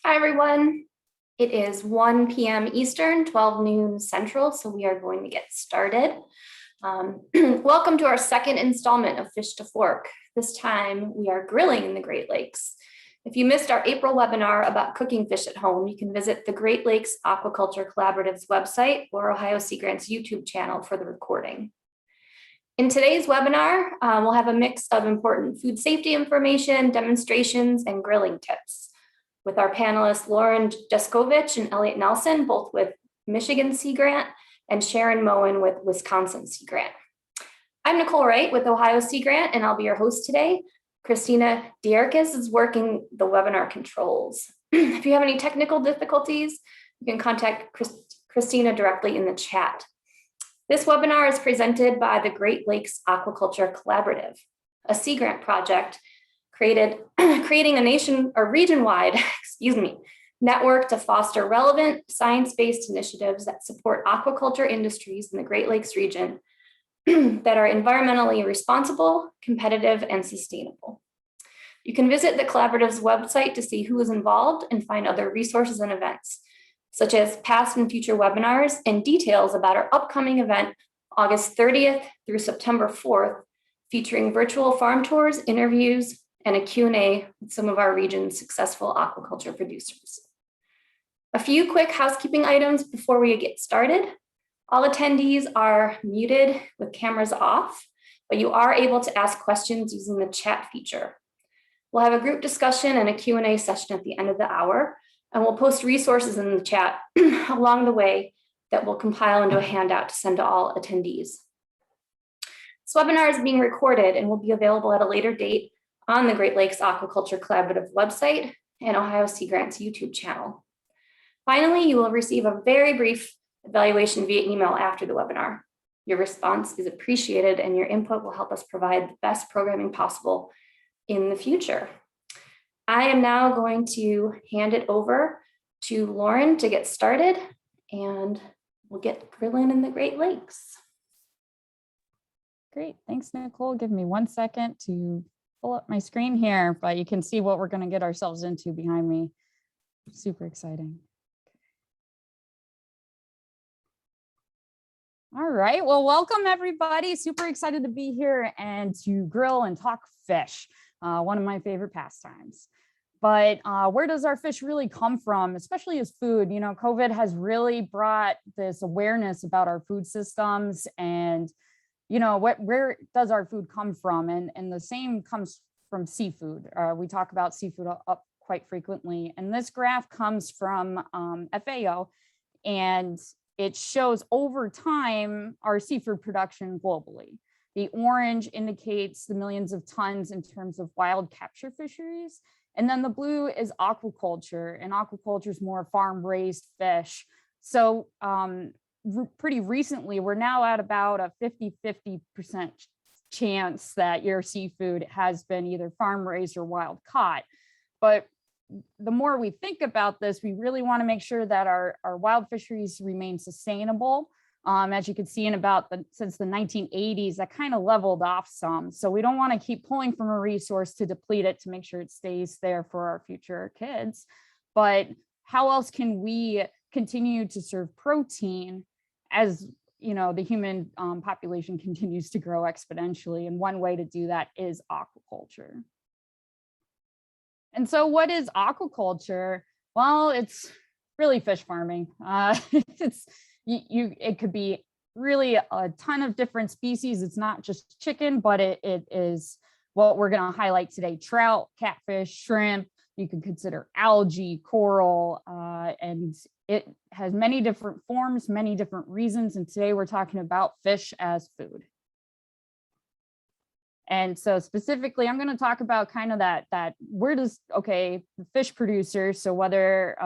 Hi, everyone. It is 1 p.m. Eastern, 12 noon Central, so we are going to get started. Welcome to our second installment of Fish to Fork. This time we are grilling in the Great Lakes. If you missed our April webinar about cooking fish at home, you can visit the Great Lakes Aquaculture Collaborative's website or Ohio Sea Grant's YouTube channel for the recording. In today's webinar, we'll have a mix of important food safety information, demonstrations, and grilling tips with our panelists Lauren Jescovitch and Elliot Nelson, both with Michigan Sea Grant, and Sharon Moen with Wisconsin Sea Grant. I'm Nicole Wright with Ohio Sea Grant, and I'll be your host today. Christina Dierkes is working the webinar controls. If you have any technical difficulties, you can contact Christina directly in the chat. This webinar is presented by the Great Lakes Aquaculture Collaborative, a Sea Grant project creating a region-wide, network to foster relevant science-based initiatives that support aquaculture industries in the Great Lakes region that are environmentally responsible, competitive, and sustainable. You can visit the collaborative's website to see who is involved and find other resources and events, such as past and future webinars and details about our upcoming event, August 30th through September 4th, featuring virtual farm tours, interviews, and a Q&A with some of our region's successful aquaculture producers. A few quick housekeeping items before we get started. All attendees are muted with cameras off, but you are able to ask questions using the chat feature. We'll have a group discussion and a Q&A session at the end of the hour, and we'll post resources in the chat along the way that we'll compile into a handout to send to all attendees. This webinar is being recorded and will be available at a later date on the Great Lakes Aquaculture Collaborative website and Ohio Sea Grant's YouTube channel. Finally, you will receive a very brief evaluation via email after the webinar. Your response is appreciated and your input will help us provide the best programming possible in the future. I am now going to hand it over to Lauren to get started, and we'll get grilling in the Great Lakes. Great, thanks, Nicole. Give me 1 second to pull up my screen here, but you can see what we're going to get ourselves into behind me. Super exciting. All right, well, welcome everybody. Super excited to be here and to grill and talk fish, one of my favorite pastimes. But where does our fish really come from, especially as food? You know, COVID has really brought this awareness about our food systems and you know, where does our food come from? And the same comes from seafood. We talk about seafood up quite frequently. And this graph comes from FAO, and it shows over time our seafood production globally. The orange indicates the millions of tons in terms of wild capture fisheries. And then the blue is aquaculture, and aquaculture is more farm-raised fish. So pretty recently, we're now at about a 50-50% chance that your seafood has been either farm raised or wild caught. But the more we think about this, we really want to make sure that our wild fisheries remain sustainable. As you can see since the 1980s, that kind of leveled off some. So we don't want to keep pulling from a resource to deplete it to make sure it stays there for our future kids. But how else can we continue to serve protein as you know, the human population continues to grow exponentially, and one way to do that is aquaculture. And so what is aquaculture? Well, it's really fish farming. It could be really a ton of different species. It's not just chicken, but it is what we're going to highlight today: trout, catfish, shrimp. You can consider algae, coral, and it has many different forms, many different reasons. And today we're talking about fish as food. And so specifically, I'm going to talk about kind of that where does, the fish producers, so whether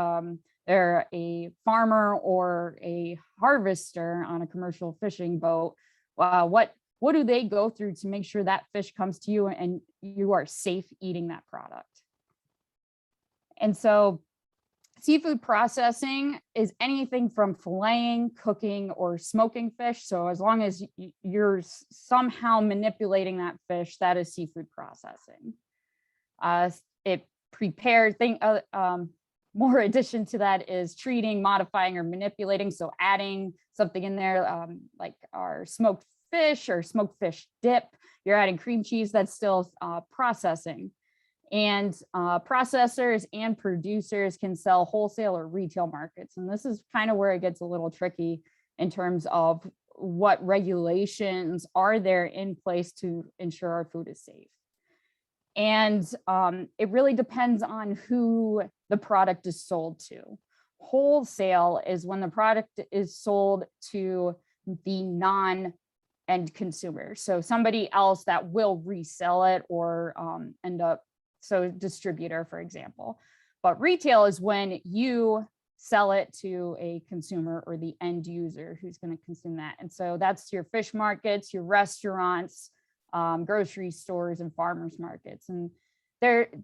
they're a farmer or a harvester on a commercial fishing boat, what do they go through to make sure that fish comes to you and you are safe eating that product? And so seafood processing is anything from filleting, cooking, or smoking fish. So as long as you're somehow manipulating that fish, that is seafood processing. It prepares more addition to that is treating, modifying, or manipulating. So adding something in there like our smoked fish or smoked fish dip, you're adding cream cheese, that's still processing. And processors and producers can sell wholesale or retail markets. And this is kind of where it gets a little tricky in terms of what regulations are there in place to ensure our food is safe. And it really depends on who the product is sold to. Wholesale is when the product is sold to the non-end consumer. So somebody else that will resell it or end up, so distributor, for example. But retail is when you sell it to a consumer or the end user who's going to consume that. And so that's your fish markets, your restaurants, grocery stores, and farmers markets. And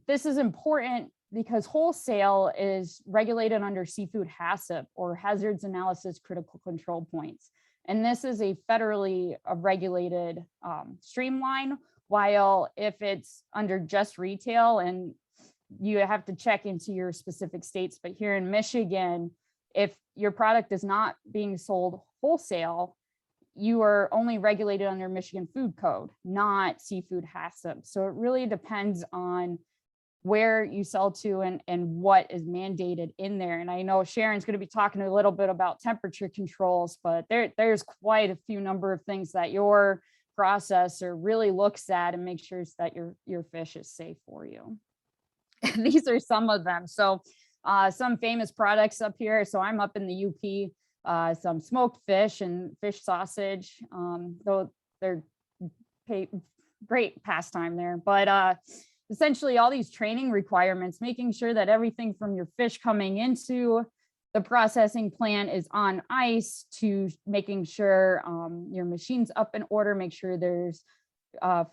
this is important because wholesale is regulated under seafood HACCP, or Hazards Analysis Critical Control Points. And this is a federally regulated streamline, while if it's under just retail, and you have to check into your specific states, but here in Michigan, if your product is not being sold wholesale, you are only regulated under Michigan Food Code, not Seafood HACCP. So it really depends on where you sell to and what is mandated in there. And I know Sharon's going to be talking a little bit about temperature controls, but there's quite a few number of things that your processor really looks at and makes sure that your fish is safe for you. These are some of them. So some famous products up here. So I'm up in the UP, some smoked fish and fish sausage, though they're great pastime there. But essentially all these training requirements, making sure that everything from your fish coming into the processing plant is on ice, to making sure your machine's up in order, make sure there's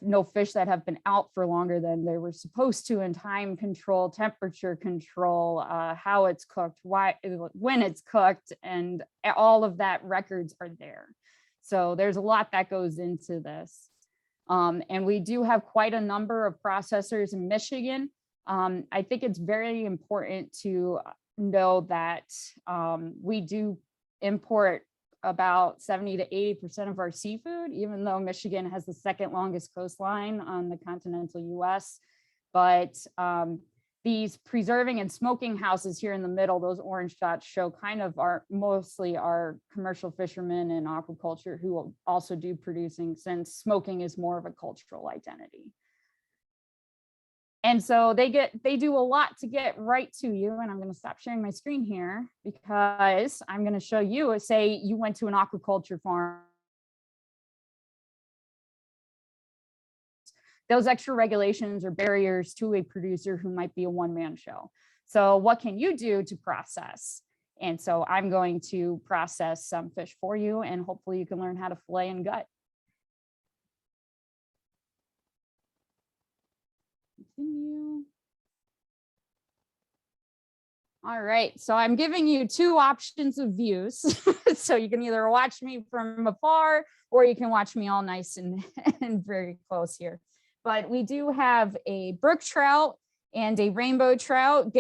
no fish that have been out for longer than they were supposed to, and time control, temperature control, how it's cooked, when it's cooked, and all of that records are there. So there's a lot that goes into this. And we do have quite a number of processors in Michigan. I think it's very important to know that we do import about 70 to 80% of our seafood, even though Michigan has the second longest coastline on the continental US. But these preserving and smoking houses here in the middle, those orange dots, show kind of mostly our commercial fishermen and aquaculture who also do producing, since smoking is more of a cultural identity. And so they do a lot to get right to you. And I'm going to stop sharing my screen here because I'm going to show you, say you went to an aquaculture farm. Those extra regulations or barriers to a producer who might be a one-man show. So what can you do to process? And so I'm going to process some fish for you, and hopefully you can learn how to fillet and gut. Continue. All right, so I'm giving you two options of views. So you can either watch me from afar, or you can watch me all nice and very close here. But we do have a brook trout and a rainbow trout,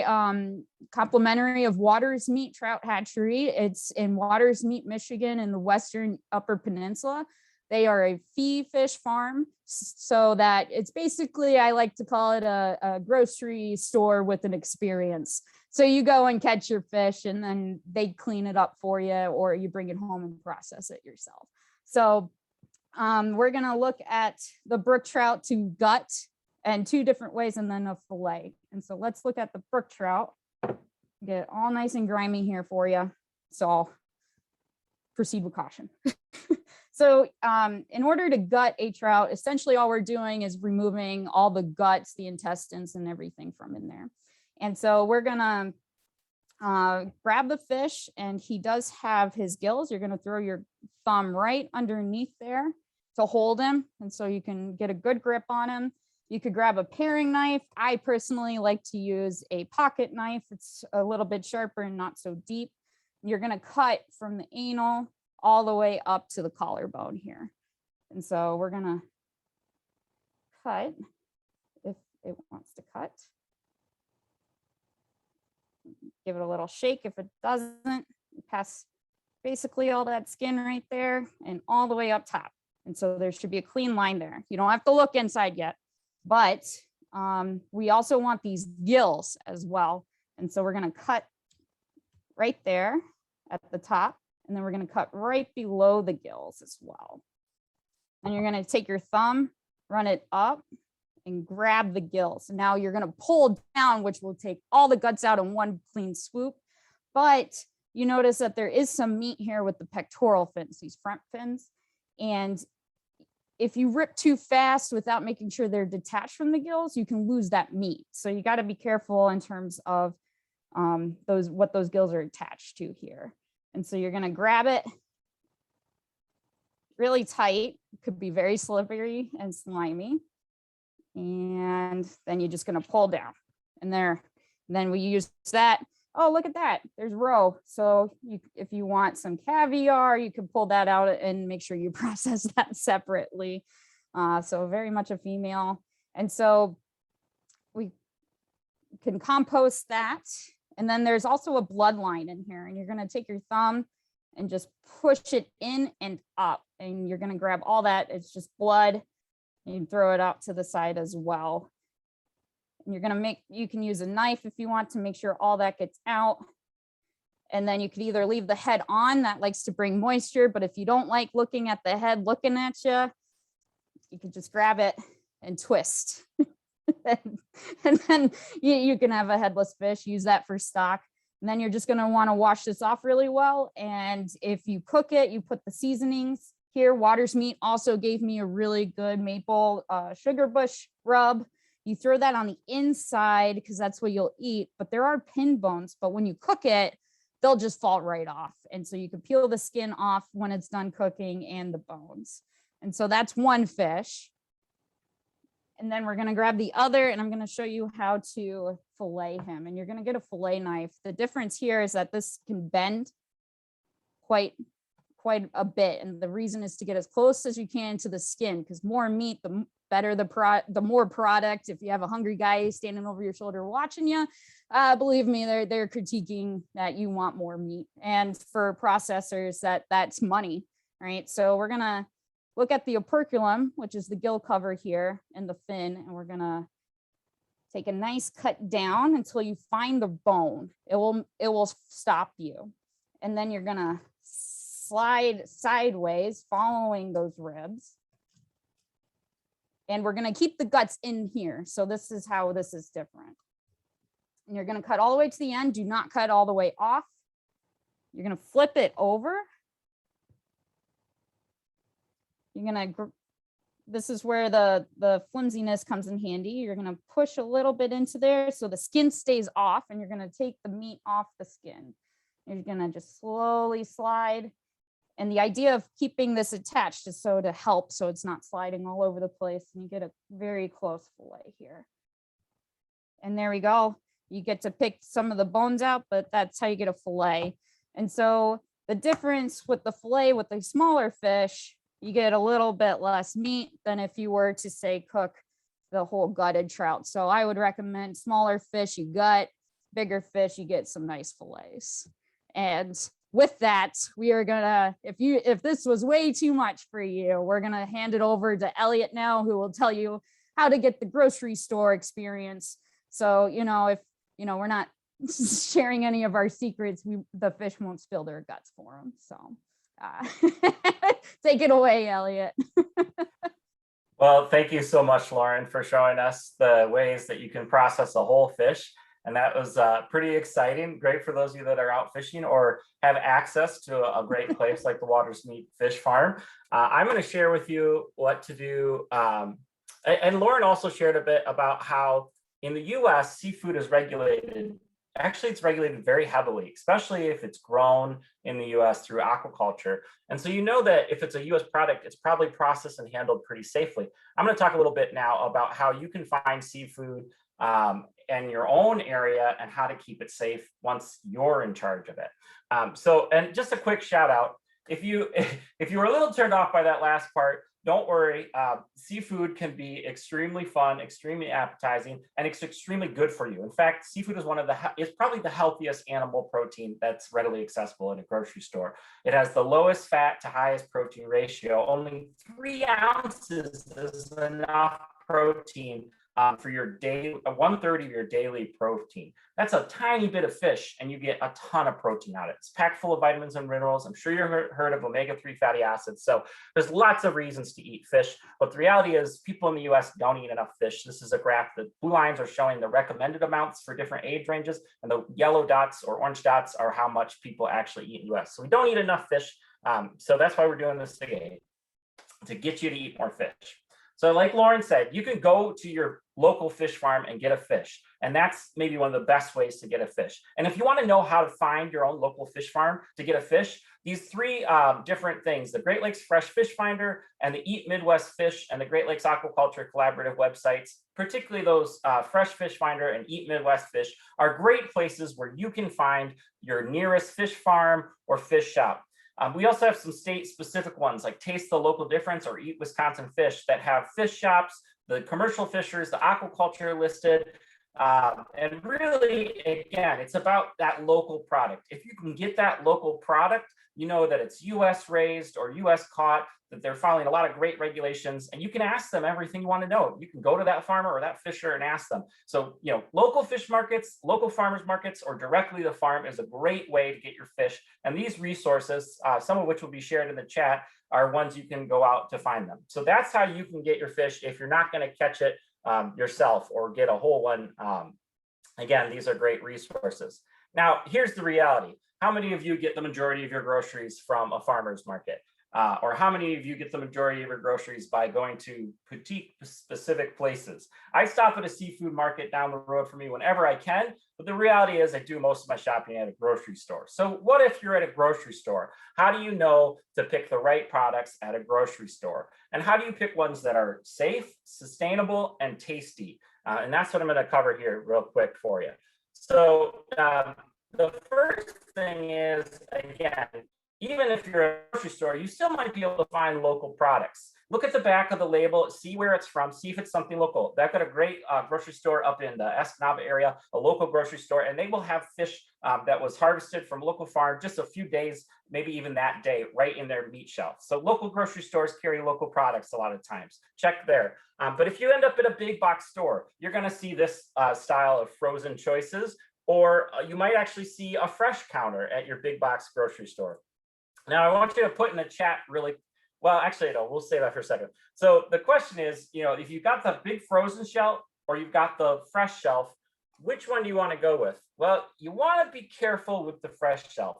complimentary of Waters Meat Trout Hatchery. It's in Waters Meat, Michigan, in the Western Upper Peninsula. They are a fee fish farm, so that it's basically, I like to call it a grocery store with an experience. So you go and catch your fish, and then they clean it up for you, or you bring it home and process it yourself. So we're going to look at the brook trout to gut, and two different ways, and then a fillet. And so let's look at the brook trout. Get it all nice and grimy here for you. So I'll proceed with caution. So in order to gut a trout, essentially all we're doing is removing all the guts, the intestines, and everything from in there. And so we're gonna grab the fish, and he does have his gills. You're gonna throw your thumb right underneath there to hold him, and so you can get a good grip on him. You could grab a paring knife. I personally like to use a pocket knife. It's a little bit sharper and not so deep. You're gonna cut from the anal all the way up to the collarbone here. And so we're gonna cut, if it wants to cut. give it a little shake. If it doesn't, pass basically all that skin right there and all the way up top. And so there should be a clean line there. You don't have to look inside yet, but we also want these gills as well. And so we're going to cut right there at the top, and then we're going to cut right below the gills as well. And you're going to take your thumb, run it up, and grab the gills. Now you're going to pull down, which will take all the guts out in one clean swoop. But you notice that there is some meat here with the pectoral fins, these front fins. And if you rip too fast without making sure they're detached from the gills, you can lose that meat. So you got to be careful in terms of what those gills are attached to here. And so you're going to grab it really tight. It could be very slippery and slimy. And then you're just going to pull down and there. And then we use that. Oh, look at that. There's roe. So if you want some caviar, you can pull that out and make sure you process that separately. So very much a female. And so we can compost that. And then there's also a bloodline in here. And you're going to take your thumb and just push it in and up. And you're going to grab all that. It's just blood. You can throw it out to the side as well. And you're going to you can use a knife if you want to make sure all that gets out. And then you could either leave the head on, that likes to bring moisture, but if you don't like looking at the head looking at you, you could just grab it and twist. and then you can have a headless fish, use that for stock. And then you're just going to want to wash this off really well. And if you cook it, you put the seasonings here. Waters Meat also gave me a really good maple sugar bush rub. You throw that on the inside because that's what you'll eat, but there are pin bones, but when you cook it, they'll just fall right off. And so you can peel the skin off when it's done cooking and the bones. And so that's one fish. And then we're going to grab the other, and I'm going to show you how to fillet him. And you're going to get a fillet knife. The difference here is that this can bend quite a bit. And the reason is to get as close as you can to the skin, because more meat, the better the more product. If you have a hungry guy standing over your shoulder watching you, believe me, they're critiquing that you want more meat. And for processors, that's money, right? So we're going to look at the operculum, which is the gill cover here, and the fin, and we're going to take a nice cut down until you find the bone. It will stop you. And then you're going to slide sideways following those ribs. And we're going to keep the guts in here. So this is how this is different. And you're going to cut all the way to the end. Do not cut all the way off. You're going to flip it over. You're going to, this is where the flimsiness comes in handy. You're going to push a little bit into there so the skin stays off, and you're going to take the meat off the skin. You're going to just slowly slide. And the idea of keeping this attached is so to help so it's not sliding all over the place, and you get a very close fillet here. And there we go. You get to pick some of the bones out, but that's how you get a fillet. And so the difference with the fillet with the smaller fish, you get a little bit less meat than if you were to, say, cook the whole gutted trout. So I would recommend smaller fish, you gut; bigger fish, you get some nice fillets. And with that, we are gonna, if this was way too much for you, we're gonna hand it over to Elliot now, who will tell you how to get the grocery store experience. So, if we're not sharing any of our secrets, the fish won't spill their guts for them. So take it away, Elliot. Well, thank you so much, Lauren, for showing us the ways that you can process a whole fish. And that was pretty exciting. Great for those of you that are out fishing or have access to a great place like the Waters Meat Fish Farm. I'm going to share with you what to do. And Lauren also shared a bit about how in the US, seafood is regulated. Actually, it's regulated very heavily, especially if it's grown in the US through aquaculture. And so that if it's a US product, it's probably processed and handled pretty safely. I'm going to talk a little bit now about how you can find seafood in your own area and how to keep it safe once you're in charge of it. And just a quick shout out, if you were a little turned off by that last part, don't worry. Seafood can be extremely fun, extremely appetizing, and it's extremely good for you. In fact, seafood is is probably the healthiest animal protein that's readily accessible in a grocery store. It has the lowest fat to highest protein ratio. Only 3 ounces is enough protein for your daily, 1/3 of your daily protein. That's a tiny bit of fish, and you get a ton of protein out of it. It's packed full of vitamins and minerals. I'm sure you've heard of omega-3 fatty acids. So there's lots of reasons to eat fish, but the reality is people in the US don't eat enough fish. This is a graph. The blue lines are showing the recommended amounts for different age ranges, and the yellow dots or orange dots are how much people actually eat in the US. So we don't eat enough fish. So that's why we're doing this today, to get you to eat more fish. So like Lauren said, you can go to your local fish farm and get a fish. And that's maybe one of the best ways to get a fish. And if you want to know how to find your own local fish farm to get a fish, these 3 different things, the Great Lakes Fresh Fish Finder and the Eat Midwest Fish and the Great Lakes Aquaculture Collaborative websites, particularly those Fresh Fish Finder and Eat Midwest Fish, are great places where you can find your nearest fish farm or fish shop. We also have some state-specific ones like Taste the Local Difference or Eat Wisconsin Fish that have fish shops, the commercial fishers, the aquaculture listed. And really, again, it's about that local product. If you can get that local product, you know that it's US raised or US caught, that they're following a lot of great regulations, and you can ask them everything you want to know. You can go to that farmer or that fisher and ask them. So, local fish markets, local farmers markets, or directly to the farm is a great way to get your fish. And these resources, some of which will be shared in the chat, are ones you can go out to find them. So that's how you can get your fish if you're not going to catch it yourself or get a whole one. Again, these are great resources. Now, here's the reality. How many of you get the majority of your groceries from a farmer's market? Or how many of you get the majority of your groceries by going to boutique specific places? I stop at a seafood market down the road for me whenever I can, but the reality is I do most of my shopping at a grocery store. So what if you're at a grocery store? How do you know to pick the right products at a grocery store? And how do you pick ones that are safe, sustainable, and tasty? And that's what I'm going to cover here real quick for you. So the first thing is, again, even if you're at a grocery store, you still might be able to find local products. Look at the back of the label, see where it's from, see if it's something local. I've got a great grocery store up in the Escanaba area, a local grocery store, and they will have fish that was harvested from a local farm just a few days, maybe even that day, right in their meat shelf. So local grocery stores carry local products a lot of times. Check there. But if you end up at a big box store, you're going to see this style of frozen choices, or you might actually see a fresh counter at your big box grocery store. Now, I want you to put in the chat actually, no, we'll save that for a second. So the question is, if you've got the big frozen shelf or you've got the fresh shelf, which one do you want to go with? Well, you want to be careful with the fresh shelf.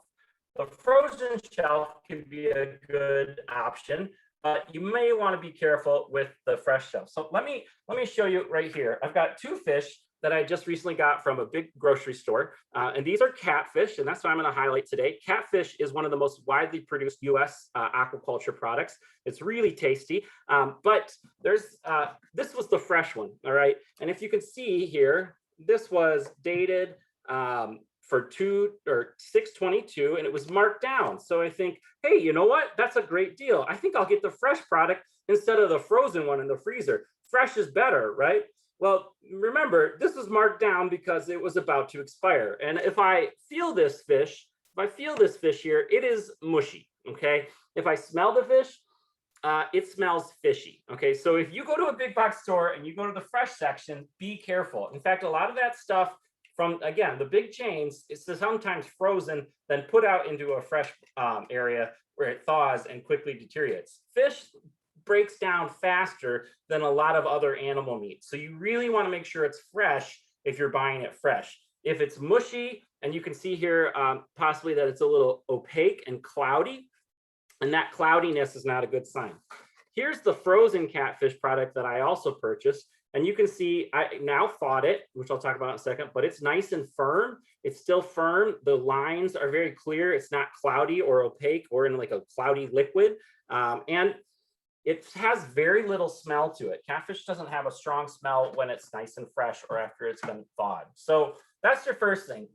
The frozen shelf can be a good option, but you may want to be careful with the fresh shelf. So let me show you right here. I've got 2 fish that I just recently got from a big grocery store. And these are catfish, and that's what I'm going to highlight today. Catfish is one of the most widely produced US aquaculture products. It's really tasty, but this was the fresh one, all right? And if you can see here, this was dated for 6/22, and it was marked down. So I think, hey, you know what? That's a great deal. I think I'll get the fresh product instead of the frozen one in the freezer. Fresh is better, right? Well, remember, this was marked down because it was about to expire. And if I feel this fish here, it is mushy, okay? If I smell the fish, it smells fishy, okay? So if you go to a big box store and you go to the fresh section, be careful. In fact, a lot of that stuff from, again, the big chains, it's sometimes frozen, then put out into a fresh area where it thaws and quickly deteriorates. Fish breaks down faster than a lot of other animal meat. So you really want to make sure it's fresh if you're buying it fresh. If it's mushy, and you can see here possibly that it's a little opaque and cloudy, and that cloudiness is not a good sign. Here's the frozen catfish product that I also purchased. And you can see I now thawed it, which I'll talk about in a second, but it's nice and firm. It's still firm. The lines are very clear. It's not cloudy or opaque or in like a cloudy liquid. And it has very little smell to it. Catfish doesn't have a strong smell when it's nice and fresh or after it's been thawed. So that's your first thing.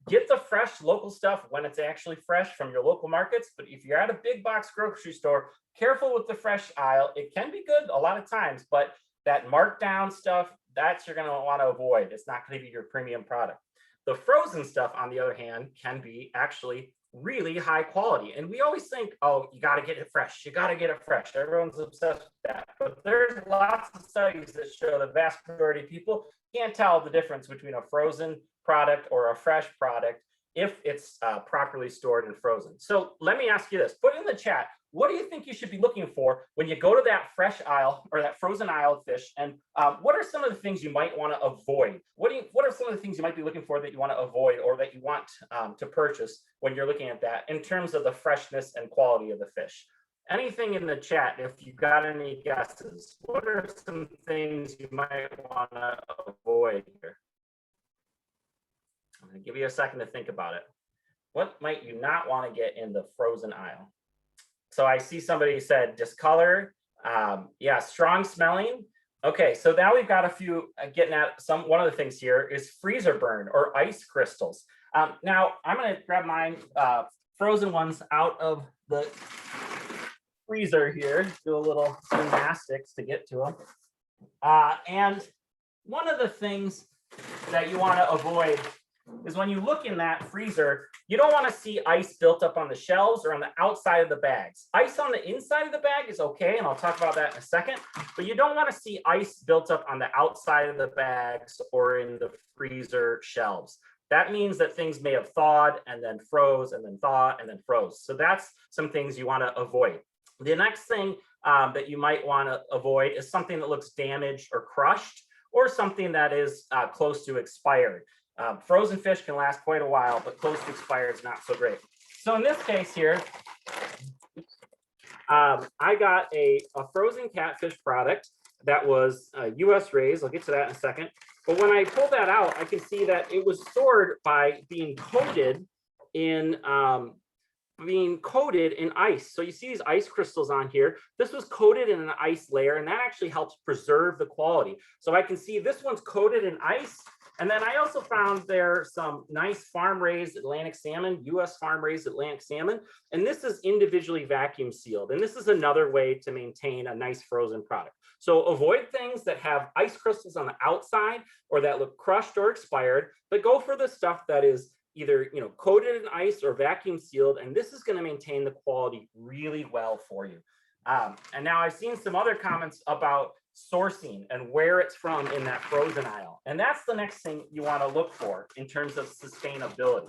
Get the fresh local stuff when it's actually fresh from your local markets. But if you're at a big box grocery store, careful with the fresh aisle. It can be good a lot of times, but that markdown stuff, that's you're going to want to avoid. It's not going to be your premium product. The frozen stuff, on the other hand, can be actually really high quality. And we always think, oh, you got to get it fresh. You got to get it fresh. Everyone's obsessed with that. But there's lots of studies that show the vast majority of people can't tell the difference between a frozen product or a fresh product if it's properly stored and frozen. So let me ask you this. Put in the chat, what do you think you should be looking for when you go to that fresh aisle or that frozen aisle of fish? And what are some of the things you might want to avoid? What are some of the things you might be looking for that you want to avoid or that you want to purchase when you're looking at that in terms of the freshness and quality of the fish? Anything in the chat, if you've got any guesses, what are some things you might want to avoid here? I'm going to give you a second to think about it. What might you not want to get in the frozen aisle? So I see somebody said discolor. Yeah, strong smelling. Okay, so now we've got a few getting at one of the things here is freezer burn or ice crystals. Now I'm going to grab mine frozen ones out of the freezer here, do a little gymnastics to get to them. And one of the things that you want to avoid is when you look in that freezer, you don't want to see ice built up on the shelves or on the outside of the bags. Ice on the inside of the bag is okay, and I'll talk about that in a second, but you don't want to see ice built up on the outside of the bags or in the freezer shelves. That means that things may have thawed and then froze and then thawed and then froze. So that's some things you want to avoid. The next thing that you might want to avoid is something that looks damaged or crushed or something that is close to expired. Frozen fish can last quite a while, but close to expired is not so great. So in this case here, I got a frozen catfish product that was US raised. I'll get to that in a second. But when I pull that out, I can see that it was stored by being coated in ice. So you see these ice crystals on here. This was coated in an ice layer, and that actually helps preserve the quality. So I can see this one's coated in ice. And then I also found there some nice farm-raised Atlantic salmon, US farm-raised Atlantic salmon, and this is individually vacuum sealed. And this is another way to maintain a nice frozen product. So avoid things that have ice crystals on the outside or that look crushed or expired, but go for the stuff that is either coated in ice or vacuum sealed, and this is going to maintain the quality really well for you. And now I've seen some other comments about sourcing and where it's from in that frozen aisle. And that's the next thing you want to look for in terms of sustainability.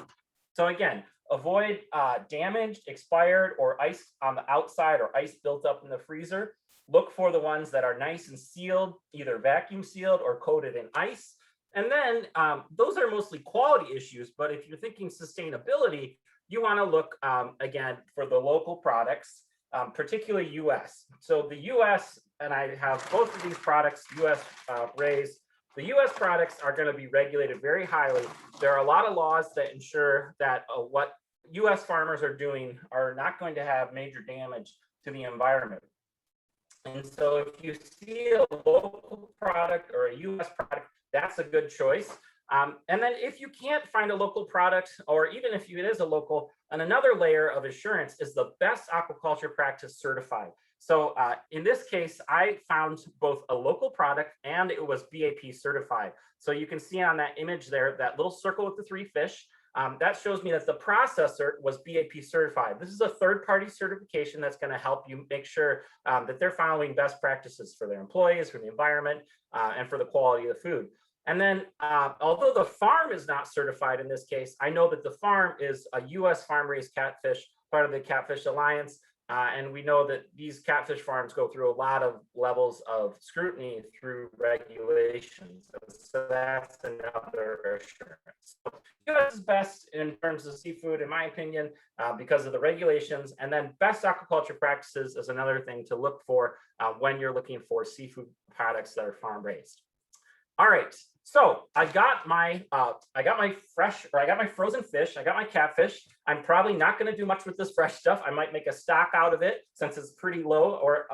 So again, avoid damaged, expired, or ice on the outside or ice built up in the freezer. Look for the ones that are nice and sealed, either vacuum sealed or coated in ice. And then those are mostly quality issues, but if you're thinking sustainability, you want to look again for the local products, particularly US. So the US, and I have both of these products, US raised. The US products are going to be regulated very highly. There are a lot of laws that ensure that what US farmers are doing are not going to have major damage to the environment. And so if you see a local product or a US product, that's a good choice. And then if you can't find a local product, or even if it is a local, and another layer of assurance is the best aquaculture practice certified. So in this case, I found both a local product and it was BAP certified. So you can see on that image there, that little circle with the 3 fish, that shows me that the processor was BAP certified. This is a third-party certification that's going to help you make sure that they're following best practices for their employees, for the environment, and for the quality of the food. And then, although the farm is not certified in this case, I know that the farm is a US farm-raised catfish, part of the Catfish Alliance. And we know that these catfish farms go through a lot of levels of scrutiny through regulations. So that's another assurance. So US is best in terms of seafood, in my opinion, because of the regulations. And then best aquaculture practices is another thing to look for when you're looking for seafood products that are farm-raised. All right, so I got my frozen fish, I got my catfish. I'm probably not going to do much with this fresh stuff. I might make a stock out of it since it's pretty low, or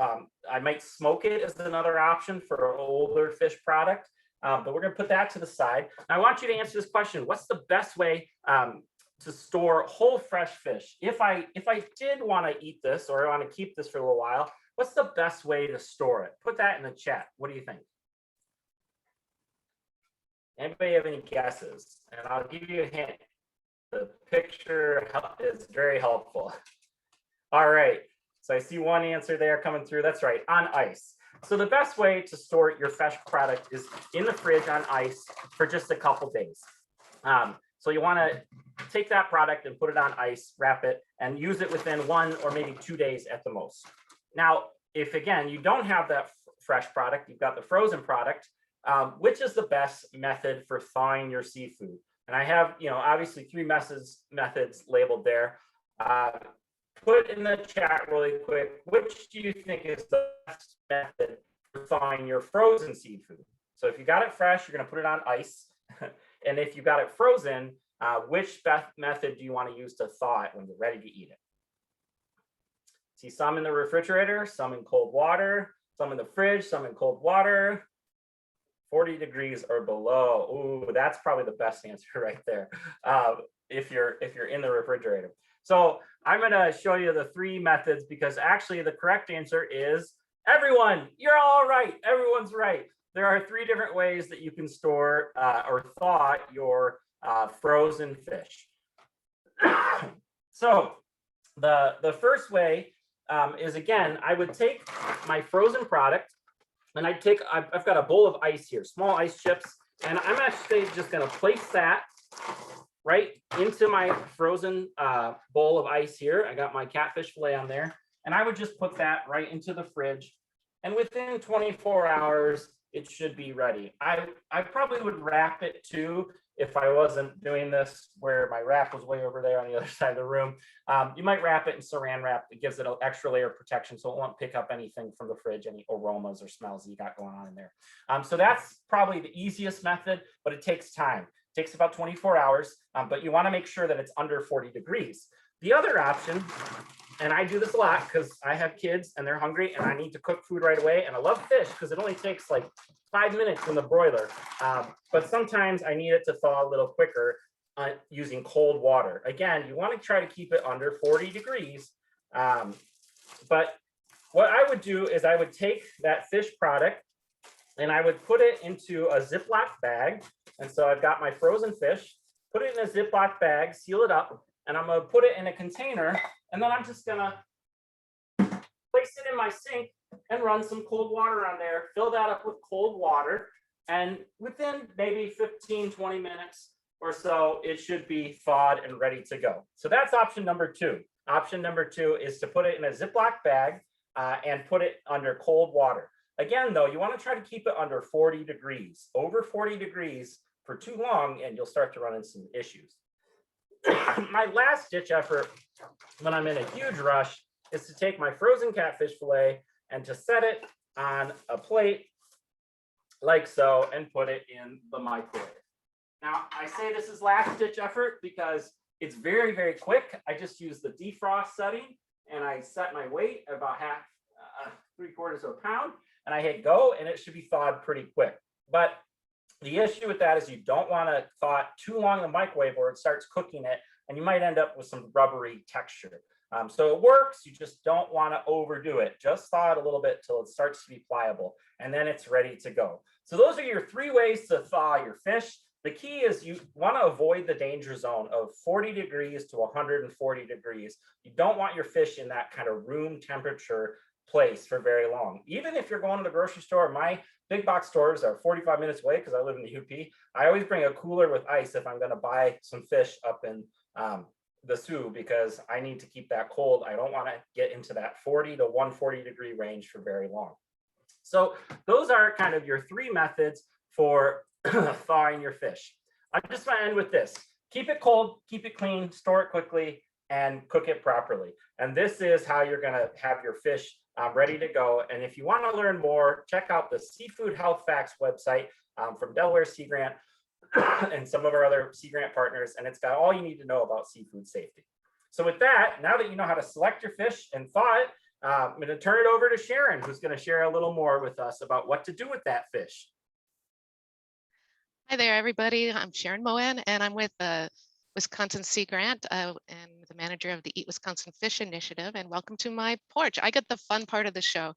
I might smoke it as another option for an older fish product. but we're going to put that to the side. I want you to answer this question. What's the best way to store whole fresh fish? If I did want to eat this or I want to keep this for a little while, what's the best way to store it? Put that in the chat. What do you think? Anybody have any guesses? And I'll give you a hint. The picture is very helpful. All right, so I see one answer there coming through. That's right, on ice. So the best way to store your fresh product is in the fridge on ice for just a couple days. So you want to take that product and put it on ice, wrap it, and use it within 1 or maybe 2 days at the most. Now, if again, you don't have that fresh product, you've got the frozen product, which is the best method for thawing your seafood? And I have, obviously 3 methods labeled there. Put in the chat really quick, which do you think is the best method for thawing your frozen seafood? So if you got it fresh, you're going to put it on ice. And if you got it frozen, which method do you want to use to thaw it when you're ready to eat it? See some in the refrigerator, some in cold water, some in the fridge, some in cold water. 40 degrees or below. Ooh, that's probably the best answer right there. If you're in the refrigerator. So I'm going to show you the 3 methods because actually the correct answer is everyone. You're all right. Everyone's right. There are 3 different ways that you can store or thaw your frozen fish. So the first way is, again, I would take my frozen product and I've got a bowl of ice here, small ice chips, and I'm actually just going to place that right into my frozen bowl of ice here. I got my catfish fillet on there, and I would just put that right into the fridge, and within 24 hours, it should be ready. I probably would wrap it too if I wasn't doing this where my wrap was way over there on the other side of the room. You might wrap it in saran wrap. It gives it an extra layer of protection so it won't pick up anything from the fridge, any aromas or smells that you got going on in there. So that's probably the easiest method, but it takes time. It takes about 24 hours, but you want to make sure that it's under 40 degrees. The other option, and I do this a lot because I have kids and they're hungry and I need to cook food right away. And I love fish because it only takes like 5 minutes in the broiler. But sometimes I need it to thaw a little quicker using cold water. Again, you want to try to keep it under 40 degrees. But what I would do is I would take that fish product and I would put it into a Ziploc bag. And so I've got my frozen fish, put it in a Ziploc bag, seal it up, and I'm going to put it in a container. And then I'm just going to place it in my sink and run some cold water on there, fill that up with cold water. And within maybe 15, 20 minutes or so, it should be thawed and ready to go. So that's option number 2. Option number 2 is to put it in a Ziploc bag and put it under cold water. Again, though, you want to try to keep it under 40 degrees. Over 40 degrees for too long, and you'll start to run into some issues. My last ditch effort when I'm in a huge rush is to take my frozen catfish fillet and to set it on a plate like so and put it in the microwave. Now, I say this is last ditch effort because it's very, very quick. I just use the defrost setting and I set my weight about 3/4 of a pound and I hit go and it should be thawed pretty quick. But the issue with that is you don't want to thaw it too long in the microwave or it starts cooking it and you might end up with some rubbery texture. So it works, you just don't want to overdo it. Just thaw it a little bit till it starts to be pliable and then it's ready to go. So those are your 3 ways to thaw your fish. The key is you want to avoid the danger zone of 40 degrees to 140 degrees. You don't want your fish in that kind of room temperature place for very long. Even if you're going to the grocery store, my big box stores are 45 minutes away because I live in the UP. I always bring a cooler with ice if I'm going to buy some fish up in the Sioux because I need to keep that cold. I don't want to get into that 40 to 140 degree range for very long. So those are kind of your 3 methods for thawing your fish. I just want to end with this. Keep it cold, keep it clean, store it quickly, and cook it properly. And this is how you're going to have your fish ready to go. And if you want to learn more, check out the Seafood Health Facts website from Delaware Sea Grant and some of our other Sea Grant partners. And it's got all you need to know about seafood safety. So with that, now that you know how to select your fish and thaw it, I'm going to turn it over to Sharon, who's going to share a little more with us about what to do with that fish. Hi there, everybody. I'm Sharon Moen, and I'm with the Wisconsin Sea Grant and the manager of the Eat Wisconsin Fish Initiative. And welcome to my porch. I get the fun part of the show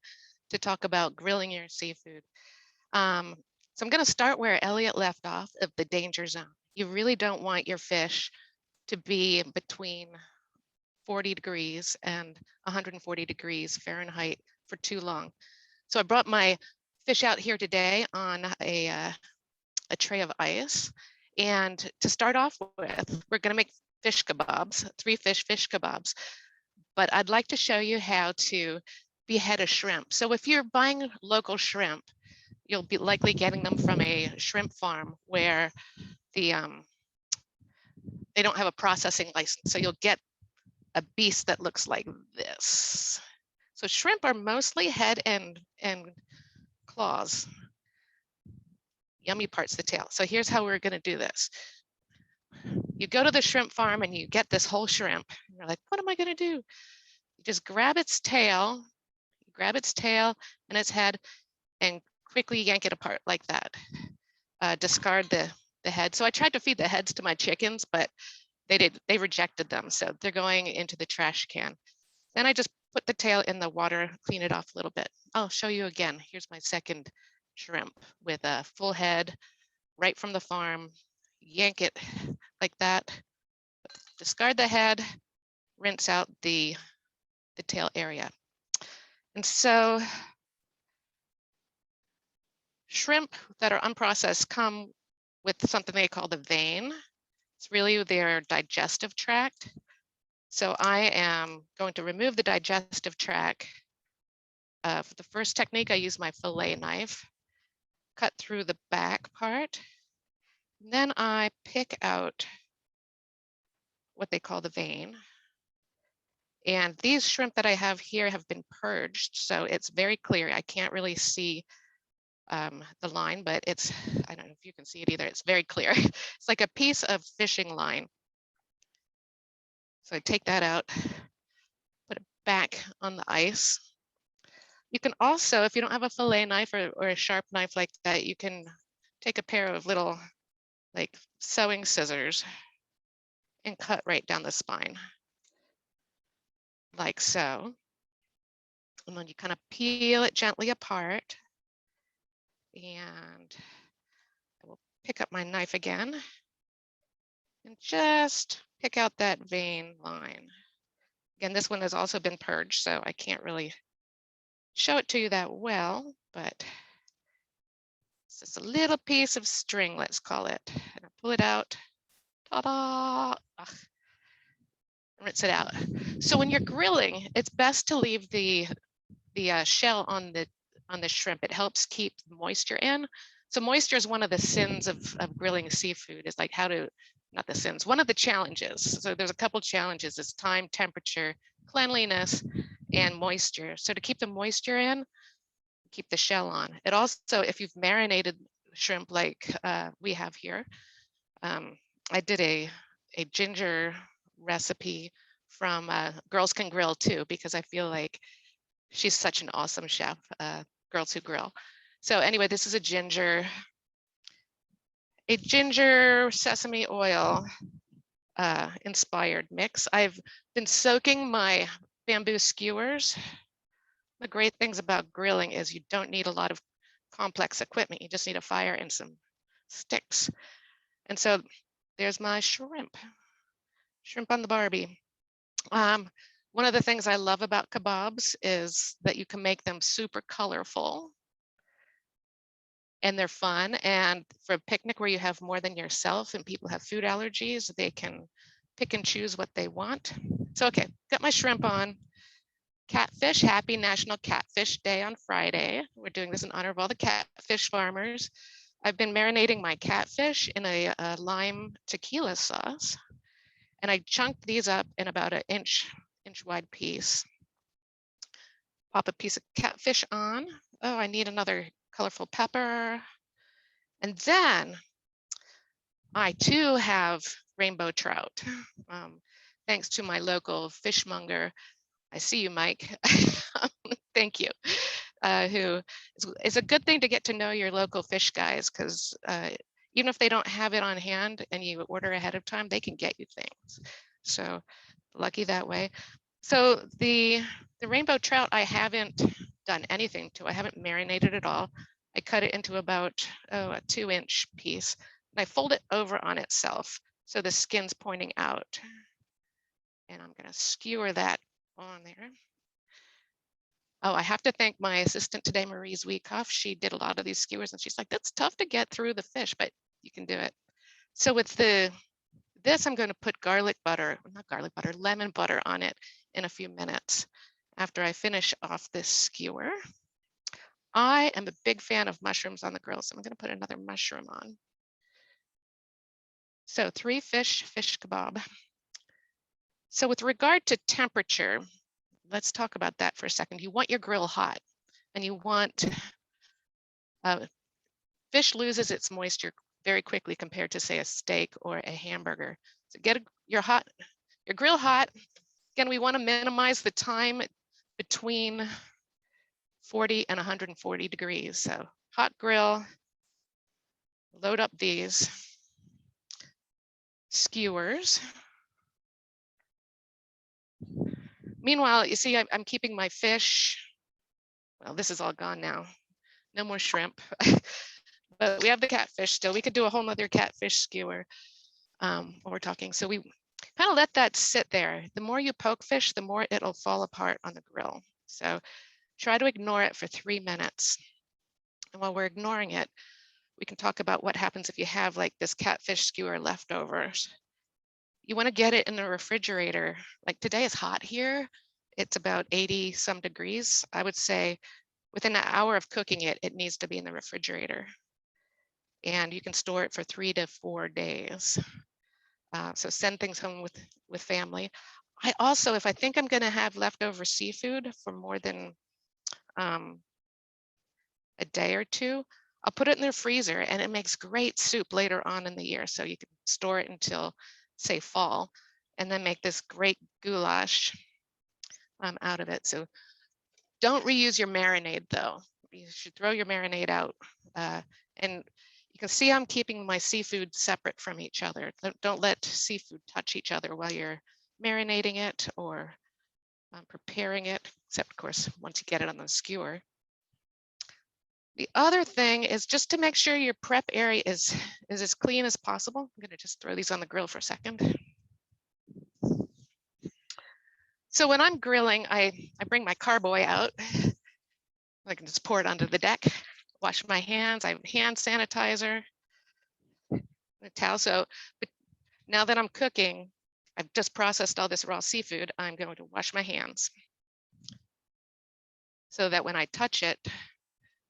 to talk about grilling your seafood. So I'm going to start where Elliot left off of the danger zone. You really don't want your fish to be between 40 degrees and 140 degrees Fahrenheit for too long. So I brought my fish out here today on a tray of ice. And to start off with, we're going to make fish kebabs, 3 fish kebabs. But I'd like to show you how to behead a shrimp. So if you're buying local shrimp, you'll be likely getting them from a shrimp farm where they don't have a processing license. So you'll get a beast that looks like this. So shrimp are mostly head and claws. Yummy part's the tail. So here's how we're going to do this. You go to the shrimp farm and you get this whole shrimp. And you're like, what am I going to do? You just grab its tail, and its head and quickly yank it apart like that. Discard the head. So I tried to feed the heads to my chickens, but they rejected them. So they're going into the trash can. Then I just put the tail in the water, clean it off a little bit. I'll show you again. Here's my second shrimp with a full head right from the farm. Yank it like that. Discard the head, rinse out the tail area. And so shrimp that are unprocessed come with something they call the vein. It's really their digestive tract. So I am going to remove the digestive tract. For the first technique, I use my fillet knife, cut through the back part. And then I pick out what they call the vein. And these shrimp that I have here have been purged, so it's very clear. I can't really see the line, but it's, I don't know if you can see it either. It's very clear. It's like a piece of fishing line. So I take that out, put it back on the ice. You can also, if you don't have a fillet knife or a sharp knife like that, you can take a pair of little like sewing scissors and cut right down the spine, like so. And then you kind of peel it gently apart. And I will pick up my knife again and just pick out that vein line. Again, this one has also been purged, so I can't really show it to you that well, but it's just a little piece of string, let's call it. And I pull it out, ta-da, rinse it out. So when you're grilling, it's best to leave the shell on the shrimp. It helps keep moisture in. So moisture is one of the sins of grilling seafood, is like not the sins, one of the challenges. So there's a couple challenges, is time, temperature, cleanliness, and moisture. So to keep the moisture in, keep the shell on. It also, if you've marinated shrimp like we have here, I did a ginger recipe from Girls Can Grill too, because I feel like she's such an awesome chef, Girls Who Grill. So anyway, this is a ginger sesame oil inspired mix. I've been soaking my bamboo skewers. The great things about grilling is you don't need a lot of complex equipment. You just need a fire and some sticks. And so there's my shrimp on the Barbie. One of the things I love about kebabs is that you can make them super colorful and they're fun. And for a picnic where you have more than yourself and people have food allergies, they can pick and choose what they want. So, okay, got my shrimp on. Catfish, happy National Catfish Day on Friday. We're doing this in honor of all the catfish farmers. I've been marinating my catfish in a lime tequila sauce. And I chunked these up in about an inch wide piece. Pop a piece of catfish on. Oh, I need another colorful pepper. And then I too have rainbow trout. Thanks to my local fishmonger. I see you, Mike. Thank you. Who is a good thing to get to know your local fish guys, because Even if they don't have it on hand and you order ahead of time, they can get you things. So lucky that way. So the rainbow trout, I haven't done anything to. I haven't marinated at all. I cut it into about a 2-inch piece, and I fold it over on itself so the skin's pointing out. And I'm going to skewer that on there. Oh, I have to thank my assistant today, Marie Zweikoff. She did a lot of these skewers, and she's like, that's tough to get through the fish, but you can do it. So with this, I'm going to put lemon butter on it in a few minutes after I finish off this skewer. I am a big fan of mushrooms on the grill, so I'm going to put another mushroom on. So 3 fish kebab. So with regard to temperature, let's talk about that for a second. You want your grill hot, and you want, fish loses its moisture very quickly compared to, say, a steak or a hamburger. So get your grill hot. Again, we want to minimize the time between 40 and 140 degrees. So hot grill, load up these skewers. Meanwhile, you see, I'm keeping my fish. Well, this is all gone now. No more shrimp. But we have the catfish still. We could do a whole nother catfish skewer while we're talking. So we kind of let that sit there. The more you poke fish, the more it'll fall apart on the grill. So try to ignore it for 3 minutes. And while we're ignoring it, we can talk about what happens if you have like this catfish skewer leftovers. You want to get it in the refrigerator. Like today is hot here. It's about 80 some degrees. I would say within an hour of cooking it, it needs to be in the refrigerator. And you can store it for 3 to 4 days. So send things home with family. I also, if I think I'm going to have leftover seafood for more than a day or two, I'll put it in the freezer, and it makes great soup later on in the year. So you can store it until, say, fall, and then make this great goulash out of it. So don't reuse your marinade, though. You should throw your marinade out. And you can see I'm keeping my seafood separate from each other. Don't let seafood touch each other while you're marinating it or preparing it, except of course, once you get it on the skewer. The other thing is just to make sure your prep area is as clean as possible. I'm going to just throw these on the grill for a second. So when I'm grilling, I bring my carboy out. I can just pour it onto the deck, wash my hands. I have hand sanitizer, a towel. So but now that I'm cooking, I've just processed all this raw seafood. I'm going to wash my hands so that when I touch it,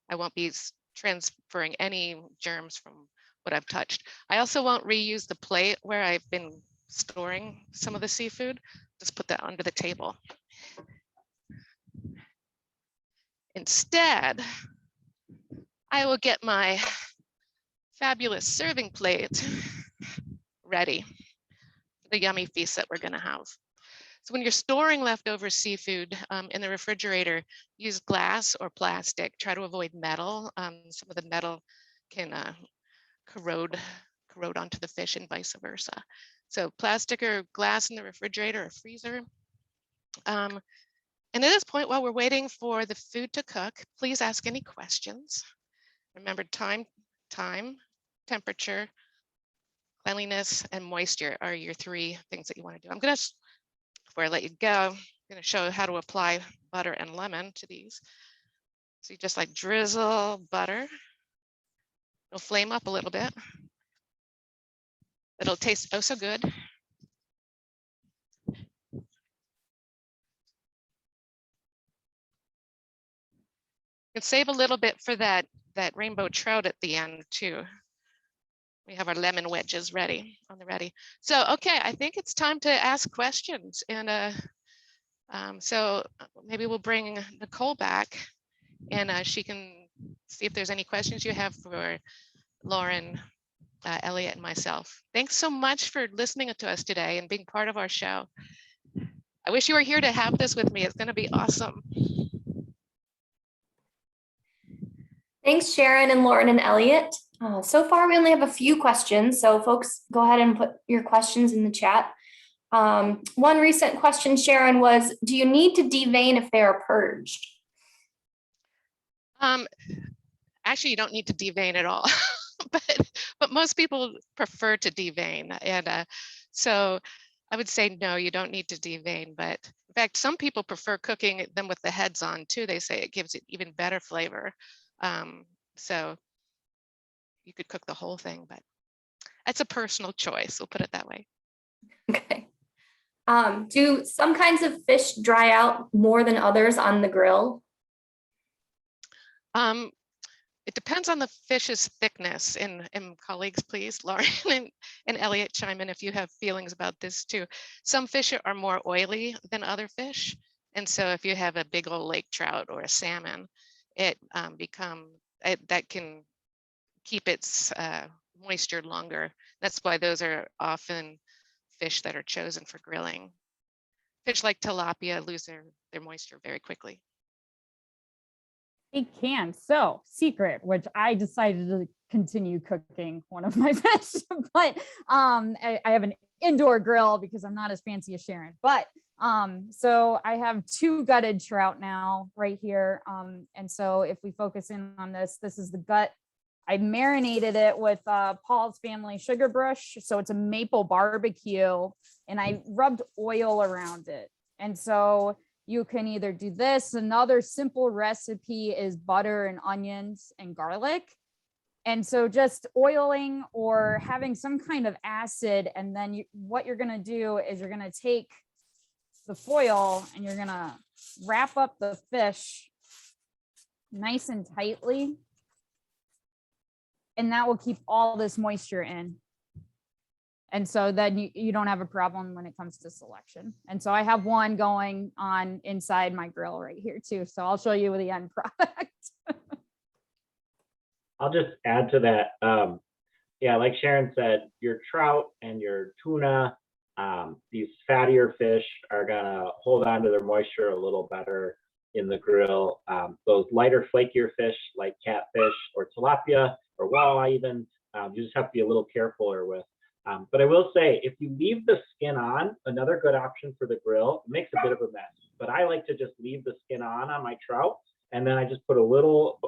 I won't be transferring any germs from what I've touched. I also won't reuse the plate where I've been storing some of the seafood. Just put that under the table. Instead, I will get my fabulous serving plate ready for the yummy feast that we're going to have. So when you're storing leftover seafood in the refrigerator, use glass or plastic. Try to avoid metal. Some of the metal can corrode onto the fish and vice versa. So plastic or glass in the refrigerator or freezer. And at this point, while we're waiting for the food to cook, please ask any questions. Remember, time, temperature, cleanliness, and moisture are your 3 things that you want to do. I'm going to, before I let you go, I'm going to show how to apply butter and lemon to these. So you just like drizzle butter. It'll flame up a little bit. It'll taste oh so good. You can save a little bit for that rainbow trout at the end too. We have our lemon wedges ready on the ready. So, okay, I think it's time to ask questions. And so maybe we'll bring Nicole back and she can see if there's any questions you have for Lauren, Elliot, and myself. Thanks so much for listening to us today and being part of our show. I wish you were here to have this with me. It's going to be awesome. Thanks, Sharon and Lauren and Elliot. So far, we only have a few questions, so folks, go ahead and put your questions in the chat. One recent question, Sharon, was, do you need to devein if they are purged? Actually, you don't need to devein at all, but most people prefer to devein. And so I would say, no, you don't need to devein. But in fact, some people prefer cooking them with the heads on too. They say it gives it even better flavor. So you could cook the whole thing, but it's a personal choice. We'll put it that way. Okay. Do some kinds of fish dry out more than others on the grill? It depends on the fish's thickness. And colleagues, please, Lauren and Elliot, chime in if you have feelings about this too. Some fish are more oily than other fish. And so if you have a big old lake trout or a salmon, it that can keep its moisture longer. That's why those are often fish that are chosen for grilling. Fish like tilapia lose their moisture very quickly. It can. So secret, which I decided to continue cooking one of my fish, but I have an indoor grill because I'm not as fancy as Sharon. But so I have 2 gutted trout now right here. And so if we focus in on this is the gut. I marinated it with Paul's Family Sugar Brush. So it's a maple barbecue, and I rubbed oil around it. And so you can either do this. Another simple recipe is butter and onions and garlic. And so just oiling or having some kind of acid. And then what you're going to do is you're going to take the foil and you're going to wrap up the fish nice and tightly. And that will keep all this moisture in. And so then you don't have a problem when it comes to selection. And so I have one going on inside my grill right here too. So I'll show you the end product. I'll just add to that. Yeah, like Sharon said, your trout and your tuna, these fattier fish are gonna hold on to their moisture a little better in the grill. Those lighter, flakier fish like catfish or tilapia or walleye even, you just have to be a little carefuler with. But I will say, if you leave the skin on, another good option for the grill, it makes a bit of a mess, but I like to just leave the skin on my trout, and then I just put a little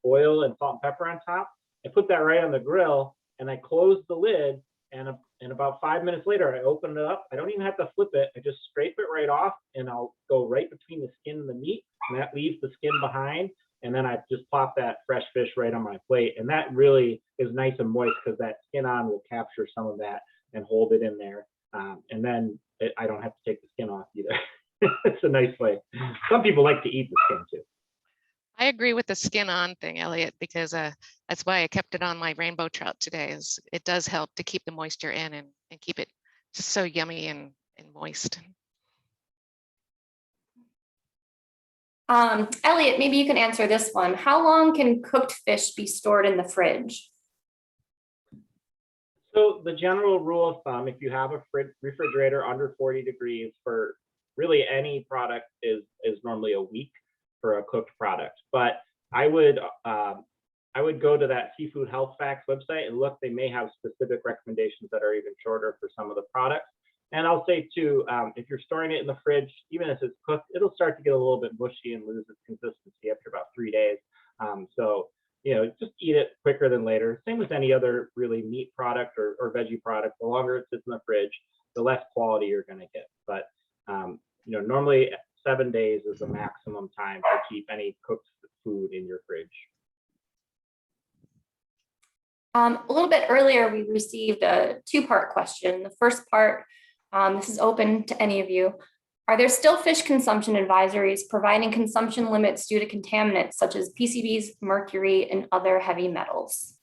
oil and salt and pepper on top. I put that right on the grill, and I close the lid, and about 5 minutes later, I open it up. I don't even have to flip it. I just scrape it right off, and I'll go right between the skin and the meat, and that leaves the skin behind. And then I just plop that fresh fish right on my plate. And that really is nice and moist because that skin on will capture some of that and hold it in there. And then I don't have to take the skin off either. It's a nice way. Some people like to eat the skin too. I agree with the skin on thing, Elliot, because that's why I kept it on my rainbow trout today. Is it does help to keep the moisture in and keep it just so yummy and moist. Elliot, maybe you can answer this one. How long can cooked fish be stored in the fridge? So the general rule of thumb, if you have a refrigerator under 40 degrees for really any product is normally a week for a cooked product. But I would go to that Seafood Health Facts website and look. They may have specific recommendations that are even shorter for some of the products. And I'll say too, if you're storing it in the fridge, even if it's cooked, it'll start to get a little bit mushy and lose its consistency after about 3 days. So, just eat it quicker than later. Same with any other really meat product or veggie product. The longer it sits in the fridge, the less quality you're going to get. But, normally 7 days is the maximum time to keep any cooked food in your fridge. A little bit earlier, we received a 2-part question. The first part, this is open to any of you. Are there still fish consumption advisories providing consumption limits due to contaminants such as PCBs, mercury, and other heavy metals?